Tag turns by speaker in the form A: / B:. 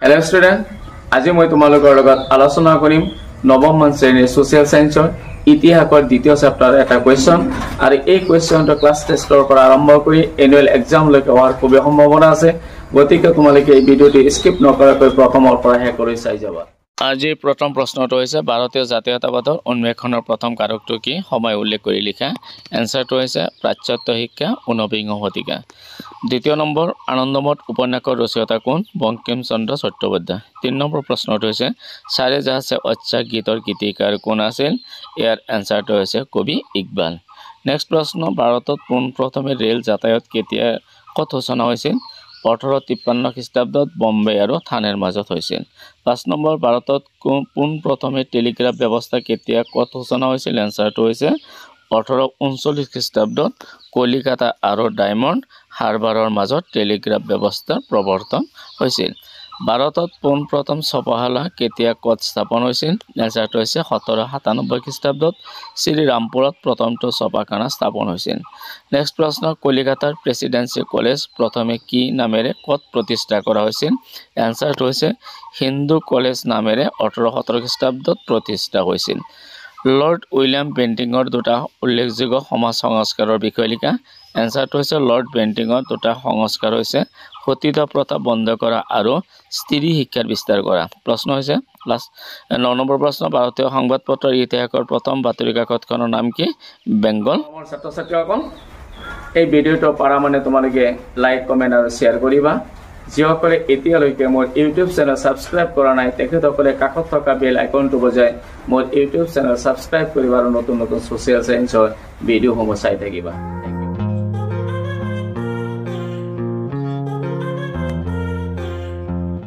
A: Hello student, আজি মই তোমালোকৰ লগত আলোচনা কৰিম নৱম শ্ৰেণীৰ সোশ্যাল সায়েন্সৰ ইতিহাসৰ দ্বিতীয় চেপ্টাৰ এটা কোৱেশ্চন আৰু এই কোৱেশ্চনটো ক্লাছ টেষ্টৰ পৰা আৰম্ভ কৰি এনুৱেল এক্সাম লৈকে হোৱাৰ খুব সম্ভাৱনা আছে গতিকে তোমালোকে এই ভিডিওটি স্কিপ নকৰাকৈ প্ৰথমৰ পৰা শেষ কৰি চাই যাবা আজি প্ৰথম প্ৰশ্নটো হৈছে ভাৰতীয় জাতীয়তাবাদৰ উন্মেষণৰ প্ৰথম কাৰকটো কি সময় উল্লেখ কৰি লিখা এনসাৰটো হৈছে পাশ্চাত্য শিক্ষা ঊনবিংশ শতিকা দ্বিতীয় নম্বৰ আনন্দমঠ উপন্যাসৰ ৰচয়িতা কোন বঙ্কিম চন্দ্ৰ চট্টোপাধ্যায় 3 নম্বৰ প্ৰশ্নটো হৈছে সাৰে জাহাঁ আচ্ছা গীতৰ গীতিকাৰ কোন আছিল ইয়াৰ এনসাৰটো হৈছে কবি ইকবাল নেক্সট প্ৰশ্ন ভাৰতত প্ৰথমে ৰেল যাতায়াত কেতিয়া কত সূচনা হৈছিল 1853 খ্ৰীষ্টাব্দত বম্বে আৰু থানেৰ মাজত হৈছিল 5 নম্বৰ ভাৰতত প্ৰথমে টেলিগ্ৰাফ ব্যৱস্থা কেতিয়া কত সূচনা হৈছিল এনসাৰটো হৈছে 1839 খ্ৰীষ্টাব্দত কলিকাতা আৰু ডায়মণ্ড হাৰবাৰৰ মাজত টেলিগ্ৰাফ ব্যৱস্থা প্ৰৱৰ্তন হৈছিল ভাৰতত প্ৰথম ছপাশালা কেতিয়া কত স্থাপন হৈছিল এনসাৰটো হৈছে 1797 খ্ৰীষ্টাব্দত শ্ৰীৰামপুৰত প্ৰথমটো ছপাখানা স্থাপন হৈছিল নেক্সট প্ৰশ্ন কলিকাতাৰ প্ৰেসিডেন্সি কলেজ প্ৰথমে কি নামেৰে কত প্ৰতিষ্ঠা কৰা হৈছিল এনসাৰটো হৈছে হিন্দু কলেজ নামেৰে 1817 খ্ৰীষ্টাব্দত প্ৰতিষ্ঠা হৈছিল লৰ্ড উইলিয়াম বেন্টিঙৰ দুটা উল্লেখযোগ্য সমাজ সংস্কাৰৰ বিষয়ে লিখা এনসাৰটো হৈছে লৰ্ড বেন্টিঙৰ দুটা সংস্কাৰ হৈছে সতীদাহ প্ৰথা বন্ধ কৰা আৰু স্ত্ৰী শিক্ষাৰ বিস্তাৰ কৰা প্ৰশ্ন হৈছে লাষ্ট 9 নম্বৰ প্ৰশ্ন ভাৰতীয় সংবাদ পত্ৰৰ ইতিহাসৰ প্ৰথম বাতৰি কাকতখনৰ নাম কি বেংগল মোৰ ছাত্ৰ ছাত্ৰীসকল এই ভিডিওটো পাৰা মানে তোমালোকে লাইক কমেন্ট আৰু শেয়াৰ কৰিবা যিসকলে এতিয়ালৈকে মোৰ ইউটিউব চেনেল সাবস্ক্ৰাইব কৰা নাই তেখেতসকলে কাষত থকা বেল আইকনটো বজাই মোৰ ইউটিউব চেনেল সাবস্ক্ৰাইব কৰিবা আৰু নতুন নতুন সোশ্যাল সায়েন্সৰ ভিডিওসমূহ চাই থাকিবা